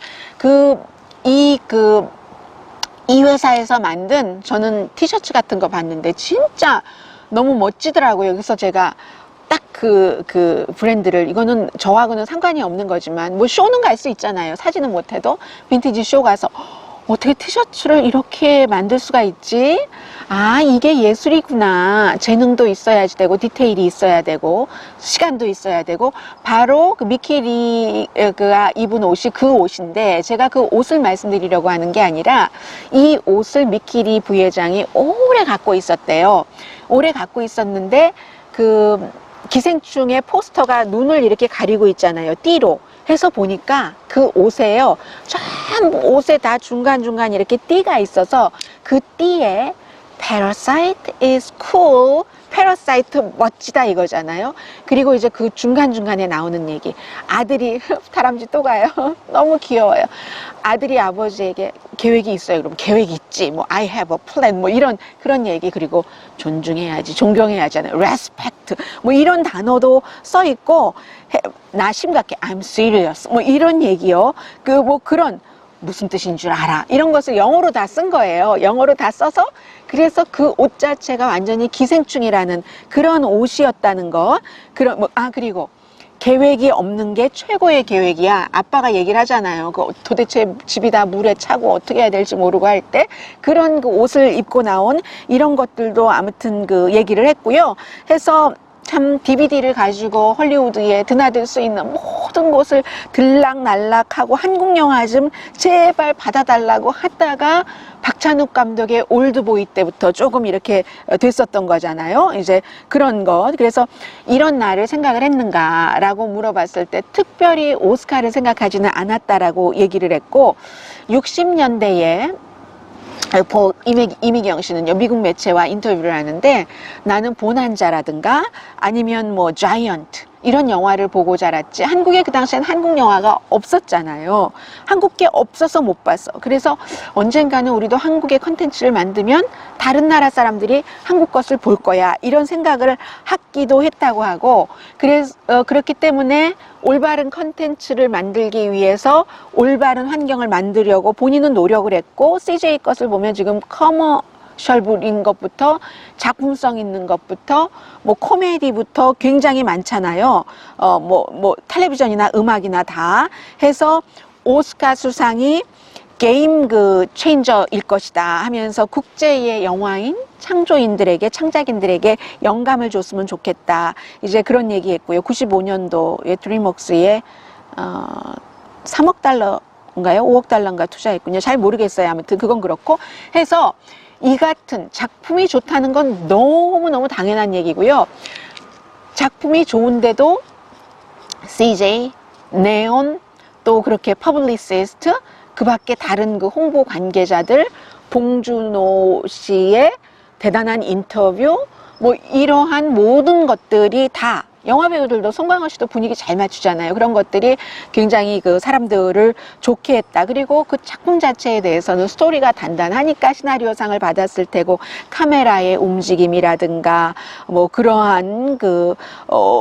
이 회사에서 만든, 저는 티셔츠 같은 거 봤는데 진짜 너무 멋지더라고요. 그래서 제가 딱 그 브랜드를, 이거는 저하고는 상관이 없는 거지만, 뭐 쇼는 갈 수 있잖아요. 사진은 못해도 빈티지 쇼 가서 어떻게 티셔츠를 이렇게 만들 수가 있지? 아, 이게 예술이구나. 재능도 있어야지 되고, 디테일이 있어야 되고, 시간도 있어야 되고, 바로 그 미킬리가 입은 옷이 그 옷인데, 제가 그 옷을 말씀드리려고 하는 게 아니라, 이 옷을 미킬리 부회장이 오래 갖고 있었대요. 오래 갖고 있었는데, 그 기생충의 포스터가 눈을 이렇게 가리고 있잖아요. 띠로 해서 보니까 그 옷에요, 전부 옷에 다 중간중간 이렇게 띠가 있어서, 그 띠에 Parasite is cool. Parasite 멋지다 이거잖아요. 그리고 이제 그 중간중간에 나오는 얘기. 아들이, 다람쥐 또 가요. 너무 귀여워요. 아들이 아버지에게 계획이 있어요. 그럼 계획 있지. 뭐 I have a plan. 뭐 이런 그런 얘기. 그리고 존중해야지, 존경해야지 하는 respect. 뭐 이런 단어도 써 있고 나 심각해. I'm serious. 뭐 이런 얘기요. 그 뭐 그런 무슨 뜻인 줄 알아. 이런 것을 영어로 다 쓴 거예요. 영어로 다 써서 그래서 그 옷 자체가 완전히 기생충이라는 그런 옷이었다는 거. 그런 뭐 그리고 계획이 없는 게 최고의 계획이야. 아빠가 얘기를 하잖아요. 그 도대체 집이 다 물에 차고 어떻게 해야 될지 모르고 할 때 그런 그 옷을 입고 나온 이런 것들도 아무튼 그 얘기를 했고요. 해서 참 DVD를 가지고 헐리우드에 드나들 수 있는 모든 곳을 들락날락하고 한국 영화 좀 제발 받아달라고 하다가 박찬욱 감독의 올드보이 때부터 조금 이렇게 됐었던 거잖아요. 이제 그런 것. 그래서 이런 날을 생각을 했는가라고 물어봤을 때 특별히 오스카를 생각하지는 않았다라고 얘기를 했고 60년대에 이미경 씨는요, 미국 매체와 인터뷰를 하는데 나는 보난자라든가 아니면 뭐 자이언트 이런 영화를 보고 자랐지 한국에 그 당시엔 한국 영화가 없었잖아요. 한국게 없어서 못 봤어. 그래서 언젠가는 우리도 한국의 컨텐츠를 만들면 다른 나라 사람들이 한국 것을 볼 거야 이런 생각을 하기도 했다고 하고 그래서 그렇기 때문에 올바른 컨텐츠를 만들기 위해서 올바른 환경을 만들려고 본인은 노력을 했고 CJ 것을 보면 지금 커머셜인 것부터 작품성 있는 것부터 뭐 코미디부터 굉장히 많잖아요. 뭐 텔레비전이나 음악이나 다 해서 오스카 수상이 게임 그 체인저일 것이다 하면서 국제의 영화인 창조인들에게 창작인들에게 영감을 줬으면 좋겠다. 이제 그런 얘기했고요. 95년도에 드림웍스에 3억 달러인가요? 5억 달러인가 투자했군요. 잘 모르겠어요. 아무튼 그건 그렇고 해서 이 같은 작품이 좋다는 건 너무너무 당연한 얘기고요. 작품이 좋은데도 CJ, 네온, 또 그렇게 퍼블리시스트, 그 밖에 다른 그 홍보 관계자들, 봉준호 씨의 대단한 인터뷰, 뭐 이러한 모든 것들이 다 영화 배우들도 송강호 씨도 분위기 잘 맞추잖아요. 그런 것들이 굉장히 그 사람들을 좋게 했다. 그리고 그 작품 자체에 대해서는 스토리가 단단하니까 시나리오상을 받았을 테고 카메라의 움직임이라든가 뭐 그러한 그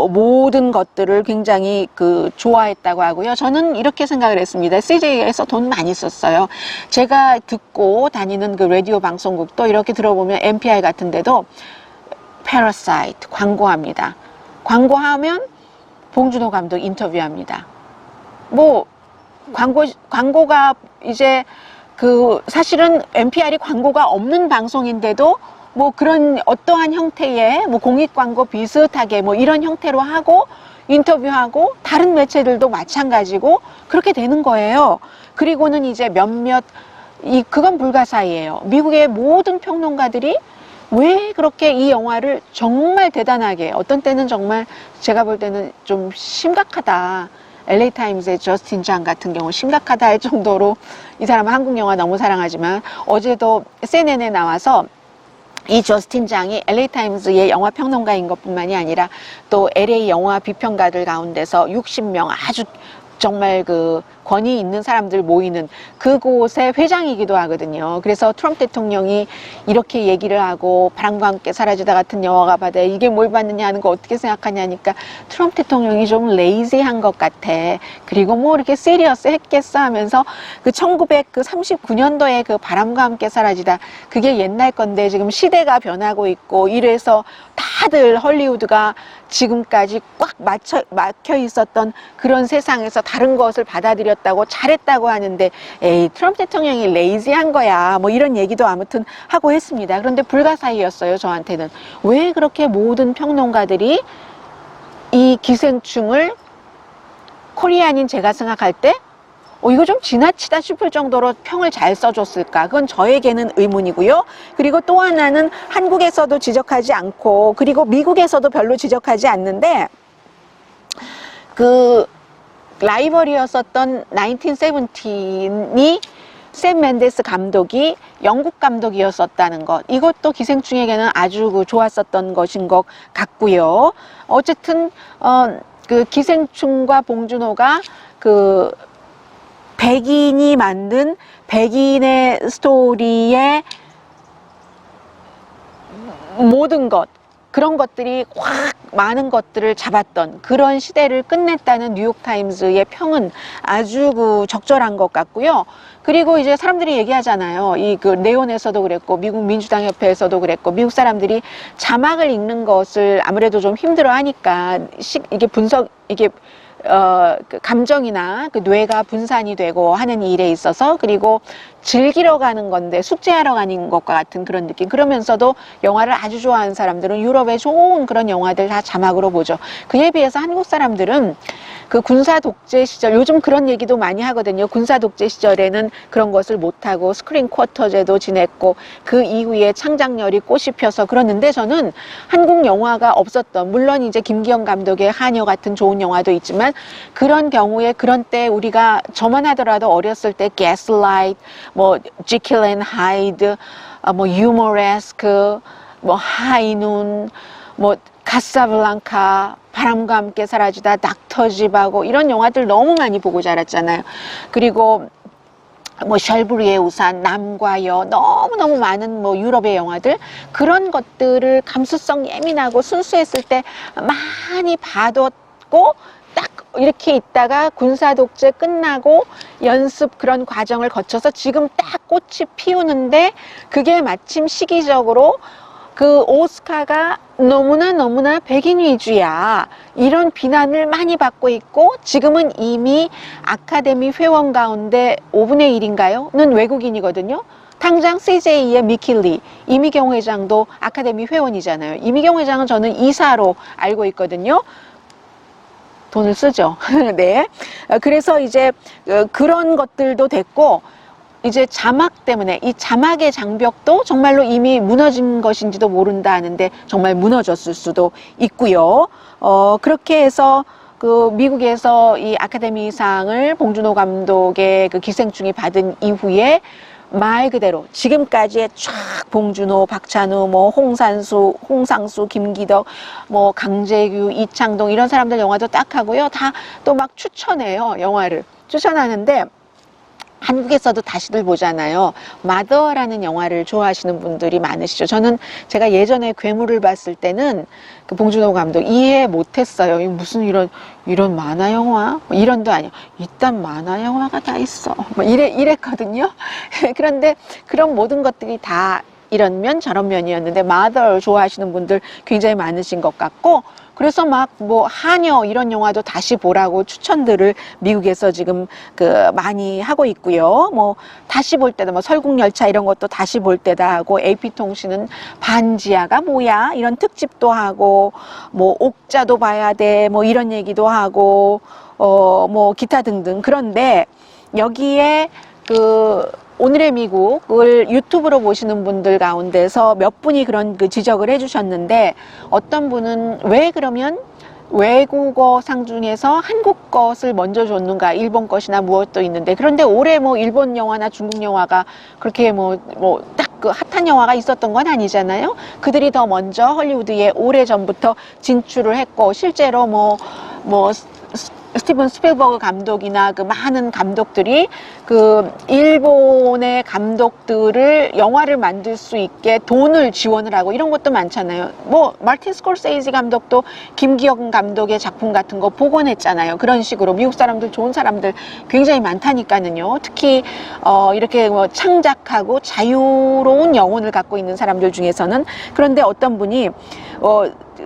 모든 것들을 굉장히 그 좋아했다고 하고요. 저는 이렇게 생각을 했습니다. CJ에서 돈 많이 썼어요. 제가 듣고 다니는 그 라디오 방송국도 이렇게 들어보면 NPR 같은 데도 Parasite 광고합니다. 광고하면 봉준호 감독 인터뷰합니다. 뭐 광고가 이제 그 사실은 NPR이 광고가 없는 방송인데도 뭐 그런 어떠한 형태의 뭐 공익 광고 비슷하게 뭐 이런 형태로 하고 인터뷰하고 다른 매체들도 마찬가지고 그렇게 되는 거예요. 그리고는 이제 그건 불가사의예요. 미국의 모든 평론가들이 왜 그렇게 이 영화를 정말 대단하게 어떤 때는 정말 제가 볼 때는 좀 심각하다. LA타임스의 저스틴 장 같은 경우 심각하다 할 정도로 이 사람은 한국 영화 너무 사랑하지만 어제도 CNN에 나와서 이 저스틴 장이 LA타임스의 영화 평론가인 것뿐만이 아니라 또 LA 영화 비평가들 가운데서 60명 아주 정말 그 권위 있는 사람들 모이는 그곳의 회장이기도 하거든요. 그래서 트럼프 대통령이 이렇게 얘기를 하고 바람과 함께 사라지다 같은 영화가 받아 이게 뭘 받느냐 하는 거 어떻게 생각하냐니까 트럼프 대통령이 좀 레이지한 것 같아. 그리고 뭐 이렇게 시리어스 했겠어 하면서 그 1939년도에 그 바람과 함께 사라지다 그게 옛날 건데 지금 시대가 변하고 있고 이래서 다들 헐리우드가 지금까지 꽉 막혀 있었던 그런 세상에서 다른 것을 받아들였다고 잘했다고 하는데 에이 트럼프 대통령이 레이지한 거야 뭐 이런 얘기도 아무튼 하고 했습니다. 그런데 불가사의였어요. 저한테는. 왜 그렇게 모든 평론가들이 이 기생충을 코리안인 제가 생각할 때 이거 좀 지나치다 싶을 정도로 평을 잘 써줬을까? 그건 저에게는 의문이고요. 그리고 또 하나는 한국에서도 지적하지 않고 그리고 미국에서도 별로 지적하지 않는데 그 라이벌이었었던 1917이 샘 맨데스 감독이 영국 감독이었었다는 것, 이것도 기생충에게는 아주 좋았었던 것인 것 같고요. 어쨌든 그 기생충과 봉준호가 그 백인이 만든 백인의 스토리의 모든 것, 그런 것들이 확 많은 것들을 잡았던 그런 시대를 끝냈다는 뉴욕타임즈의 평은 아주 적절한 것 같고요. 그리고 이제 사람들이 얘기하잖아요. 이 그 네온에서도 그랬고 미국 민주당 협회에서도 그랬고, 미국 사람들이 자막을 읽는 것을 아무래도 좀 힘들어 하니까 이게 그 감정이나 그 뇌가 분산이 되고 하는 일에 있어서, 그리고 즐기러 가는 건데 숙제하러 가는 것과 같은 그런 느낌. 그러면서도 영화를 아주 좋아하는 사람들은 유럽의 좋은 그런 영화들 다 자막으로 보죠. 그에 비해서 한국 사람들은 그 군사 독재 시절, 요즘 그런 얘기도 많이 하거든요. 군사 독재 시절에는 그런 것을 못하고 스크린 쿼터제도 지냈고 그 이후에 창작열이 꽃이 펴서 그러는데, 저는 한국 영화가 없었던, 물론 이제 김기영 감독의 하녀 같은 좋은 영화도 있지만, 그런 경우에 그런 때 우리가 저만 하더라도 어렸을 때 가스라이트, 뭐 지킬 앤 하이드, 뭐 유머레스크, 뭐 하이눈, 뭐 카사블랑카, 바람과 함께 사라지다, 닥터집하고 이런 영화들 너무 많이 보고 자랐잖아요. 그리고 뭐 셜브리의 우산, 남과 여, 너무너무 많은 뭐 유럽의 영화들, 그런 것들을 감수성 예민하고 순수했을 때 많이 봐뒀고, 딱 이렇게 있다가 군사 독재 끝나고 연습 그런 과정을 거쳐서 지금 딱 꽃이 피우는데, 그게 마침 시기적으로 그 오스카가 너무나 백인 위주야, 이런 비난을 많이 받고 있고, 지금은 이미 아카데미 회원 가운데 5분의 1인가요?는 외국인이거든요. 당장 CJ의 미킬리, 이미경 회장도 아카데미 회원이잖아요. 이미경 회장은 저는 이사로 알고 있거든요. 돈을 쓰죠. 네. 그래서 이제 그런 것들도 됐고, 이제 자막 때문에 이 자막의 장벽도 정말로 이미 무너진 것인지도 모른다 하는데 정말 무너졌을 수도 있고요. 그렇게 해서 그 미국에서 이 아카데미상을 봉준호 감독의 그 기생충이 받은 이후에 말 그대로 지금까지의 쫙 봉준호, 박찬우, 뭐 홍상수, 김기덕, 뭐 강재규, 이창동 이런 사람들 영화도 딱 하고요. 다 또 막 추천해요. 영화를 추천하는데, 한국에서도 다시들 보잖아요. 마더라는 영화를 좋아하시는 분들이 많으시죠. 제가 예전에 괴물을 봤을 때는 그 봉준호 감독 이해 못했어요. 무슨 이런 만화 영화? 뭐 이런도 아니야. 이딴 만화 영화가 다 있어. 뭐 이랬거든요. 그런데 그런 모든 것들이 다 이런 면 저런 면이었는데, 마더 좋아하시는 분들 굉장히 많으신 것 같고, 그래서 막 뭐 하녀 이런 영화도 다시 보라고 추천들을 미국에서 지금 그 많이 하고 있고요. 뭐 다시 볼 때다, 뭐 설국열차 이런 것도 다시 볼 때다 하고, AP통신은 반지하가 뭐야 이런 특집도 하고, 뭐 옥자도 봐야 돼 뭐 이런 얘기도 하고, 뭐 기타 등등. 그런데 여기에 그 오늘의 미국을 유튜브로 보시는 분들 가운데서 몇 분이 그런 그 지적을 해주셨는데, 어떤 분은 왜 그러면 외국어 상 중에서 한국 것을 먼저 줬는가, 일본 것이나 무엇도 있는데, 그런데 올해 뭐 일본 영화나 중국 영화가 그렇게 딱 그 핫한 영화가 있었던 건 아니잖아요. 그들이 더 먼저 헐리우드에 오래전부터 진출을 했고, 실제로 스티븐 스필버그 감독이나 그 많은 감독들이 그 일본의 감독들을 영화를 만들 수 있게 돈을 지원을 하고 이런 것도 많잖아요. 뭐 마틴 스콜세이지 감독도 김기영 감독의 작품 같은 거 복원했잖아요. 그런 식으로 미국 사람들, 좋은 사람들 굉장히 많다니까는요. 특히 이렇게 뭐 창작하고 자유로운 영혼을 갖고 있는 사람들 중에서는. 그런데 어떤 분이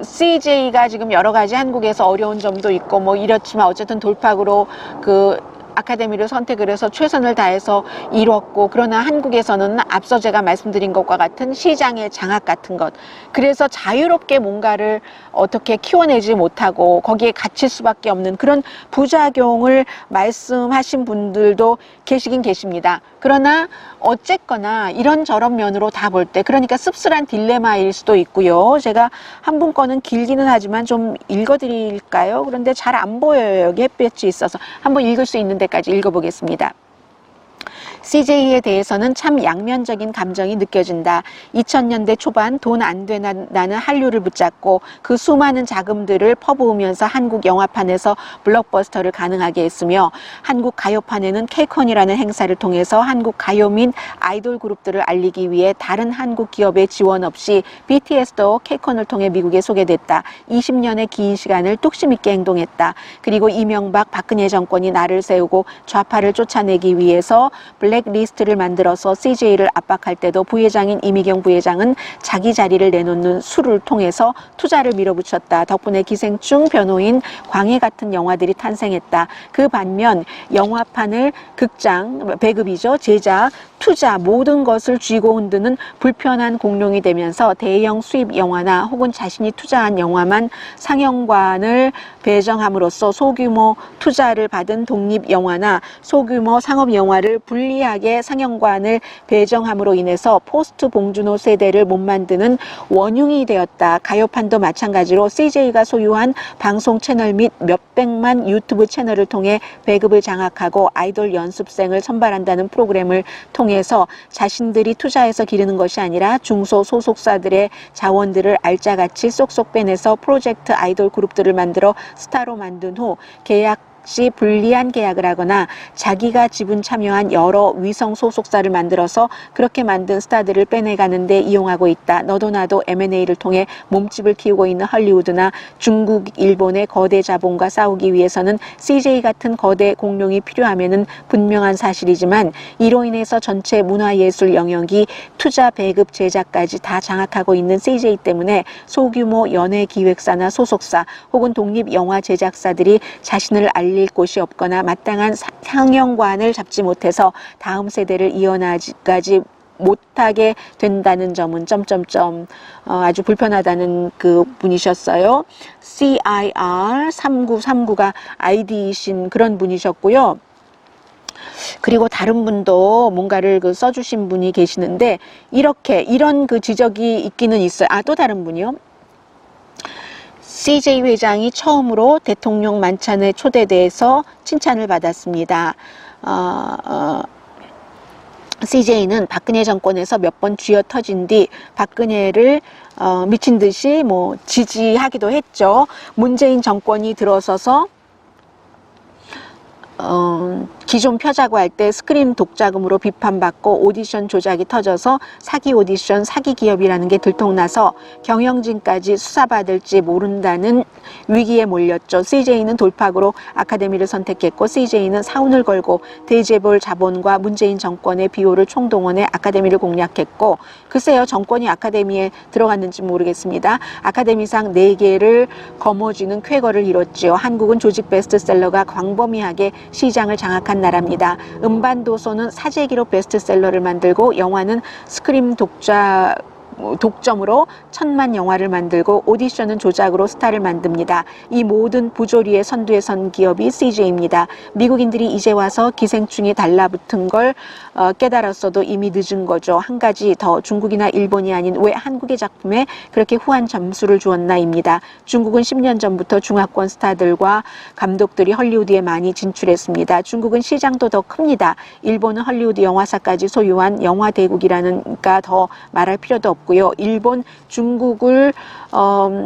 CJ가 지금 여러 가지 한국에서 어려운 점도 있고 뭐 이렇지만 어쨌든 돌파구로 그 아카데미를 선택을 해서 최선을 다해서 이뤘고, 그러나 한국에서는 앞서 제가 말씀드린 것과 같은 시장의 장악 같은 것, 그래서 자유롭게 뭔가를 어떻게 키워내지 못하고 거기에 갇힐 수밖에 없는 그런 부작용을 말씀하신 분들도 계시긴 계십니다. 그러나 어쨌거나 이런저런 면으로 다 볼 때, 그러니까 씁쓸한 딜레마일 수도 있고요. 제가 한 분 거는 길기는 하지만 좀 읽어드릴까요? 그런데 잘 안 보여요. 여기 햇볕이 있어서. 한번 읽을 수 있는 데까지 읽어보겠습니다. CJ에 대해서는 참 양면적인 감정이 느껴진다. 2000년대 초반 돈 안 되나는 한류를 붙잡고 그 수많은 자금들을 퍼부으면서 한국 영화판에서 블록버스터를 가능하게 했으며 한국 가요판에는 케이콘이라는 행사를 통해서 한국 가요 및 아이돌 그룹들을 알리기 위해 다른 한국 기업의 지원 없이 BTS도 케이콘을 통해 미국에 소개됐다. 20년의 긴 시간을 뚝심 있게 행동했다. 그리고 이명박 박근혜 정권이 나를 세우고 좌파를 쫓아내기 위해서 블랙리스트를 만들어서 CJ를 압박할 때도 부회장인 이미경 부회장은 자기 자리를 내놓는 수를 통해서 투자를 밀어붙였다. 덕분에 기생충, 변호인, 광해 같은 영화들이 탄생했다. 그 반면 영화판을 극장, 배급이죠. 제작, 투자 모든 것을 쥐고 흔드는 불편한 공룡이 되면서 대형 수입 영화나 혹은 자신이 투자한 영화만 상영관을 배정함으로써 소규모 투자를 받은 독립 영화나 소규모 상업 영화를 불리하게 상영관을 배정함으로 인해서 포스트 봉준호 세대를 못 만드는 원흉이 되었다. 가요판도 마찬가지로 CJ가 소유한 방송 채널 및 몇백만 유튜브 채널을 통해 배급을 장악하고 아이돌 연습생을 선발한다는 프로그램을 통해서 자신들이 투자해서 기르는 것이 아니라 중소 소속사들의 자원들을 알짜같이 쏙쏙 빼내서 프로젝트 아이돌 그룹들을 만들어 스타로 만든 후 계약 시 불리한 계약을 하거나 자기가 지분 참여한 여러 위성 소속사를 만들어서 그렇게 만든 스타들을 빼내가는 데 이용하고 있다. 너도 나도 M&A를 통해 몸집을 키우고 있는 헐리우드나 중국, 일본의 거대 자본과 싸우기 위해서는 CJ 같은 거대 공룡이 필요하면은 분명한 사실이지만 이로 인해서 전체 문화예술 영역이 투자, 배급, 제작까지 다 장악하고 있는 CJ 때문에 소규모 연예기획사나 소속사 혹은 독립영화 제작사들이 자신을 알릴 곳이 없거나 마땅한 상영관을 잡지 못해서 다음 세대를 이어나가지 못하게 된다는 점은 아주 불편하다는 그 분이셨어요. CIR3939가 아이디이신 그런 분이셨고요. 그리고 다른 분도 뭔가를 써주신 분이 계시는데 이런 그 지적이 있기는 있어요. 또 다른 분이요. CJ 회장이 처음으로 대통령 만찬에 초대돼서 칭찬을 받았습니다. CJ는 박근혜 정권에서 몇 번 쥐어 터진 뒤 박근혜를 미친 듯이 지지하기도 했죠. 문재인 정권이 들어서서 기존 펴자고 할 때 스크린 독자금으로 비판받고 오디션 조작이 터져서 사기 오디션, 사기 기업이라는 게 들통나서 경영진까지 수사받을지 모른다는 위기에 몰렸죠. CJ는 돌파구로 아카데미를 선택했고 CJ는 사운을 걸고 대재벌 자본과 문재인 정권의 비호를 총동원해 아카데미를 공략했고 글쎄요. 정권이 아카데미에 들어갔는지 모르겠습니다. 아카데미상 4개를 거머쥐는 쾌거를 이뤘지요. 한국은 조직 베스트셀러가 광범위하게 시장을 장악한 나라입니다. 음반도서는 사재기로 베스트셀러를 만들고 영화는 스크림 독점으로 1000만 영화를 만들고 오디션은 조작으로 스타를 만듭니다. 이 모든 부조리의 선두에 선 기업이 CJ입니다. 미국인들이 이제 와서 기생충이 달라붙은 걸 깨달았어도 이미 늦은 거죠. 한 가지 더 중국이나 일본이 아닌 왜 한국의 작품에 그렇게 후한 점수를 주었나입니다. 중국은 10년 전부터 중화권 스타들과 감독들이 헐리우드에 많이 진출했습니다. 중국은 시장도 더 큽니다. 일본은 헐리우드 영화사까지 소유한 영화대국이라니까 더 말할 필요도 없고요. 일본, 중국을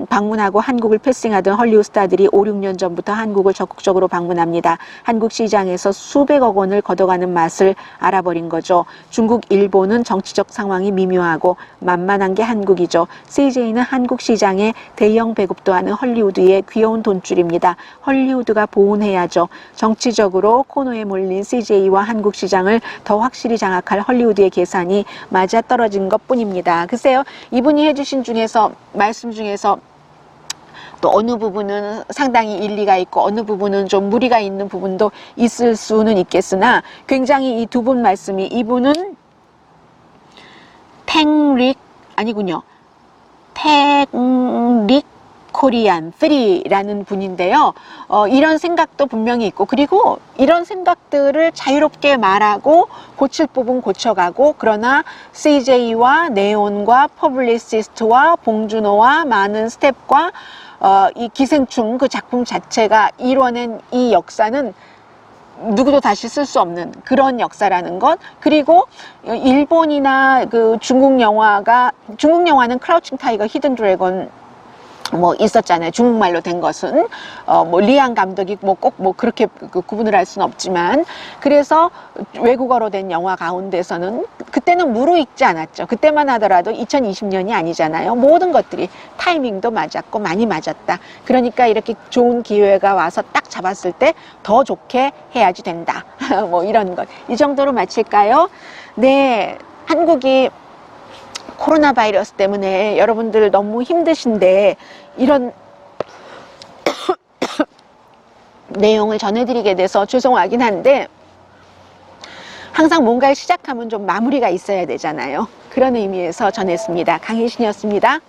방문하고 한국을 패싱하던 헐리우드 스타들이 5, 6년 전부터 한국을 적극적으로 방문합니다. 한국 시장에서 수백억 원을 걷어가는 맛을 알아버린 거죠. 중국, 일본은 정치적 상황이 미묘하고 만만한 게 한국이죠. CJ는 한국 시장에 대형 배급도 하는 헐리우드의 귀여운 돈줄입니다. 헐리우드가 보온해야죠. 정치적으로 코너에 몰린 CJ와 한국 시장을 더 확실히 장악할 헐리우드의 계산이 맞아떨어진 것뿐입니다. 글쎄요. 이분이 해주신 말씀 중에서 또 어느 부분은 상당히 일리가 있고 어느 부분은 좀 무리가 있는 부분도 있을 수는 있겠으나 굉장히 이 두 분 말씀이 이분은 탱릭 코리안 3라는 분인데요. 이런 생각도 분명히 있고 그리고 이런 생각들을 자유롭게 말하고 고칠 부분 고쳐가고 그러나 CJ와 네온과 퍼블리시스트와 봉준호와 많은 스텝과 이 기생충 그 작품 자체가 이뤄낸 이 역사는 누구도 다시 쓸 수 없는 그런 역사라는 것. 그리고 일본이나 그 중국 영화는 크라우칭 타이거 히든 드래곤 뭐 있었잖아요. 중국말로 된 것은 뭐 리안 감독이 뭐 꼭 뭐 그렇게 구분을 할 수는 없지만, 그래서 외국어로 된 영화 가운데서는 그때는 무르익지 않았죠. 그때만 하더라도 2020년이 아니잖아요. 모든 것들이 타이밍도 맞았고 많이 맞았다. 그러니까 이렇게 좋은 기회가 와서 딱 잡았을 때 더 좋게 해야지 된다. 뭐 이런 것. 이 정도로 마칠까요? 네, 한국이 코로나 바이러스 때문에 여러분들 너무 힘드신데 이런 내용을 전해드리게 돼서 죄송하긴 한데, 항상 뭔가를 시작하면 좀 마무리가 있어야 되잖아요. 그런 의미에서 전했습니다. 강혜신이었습니다.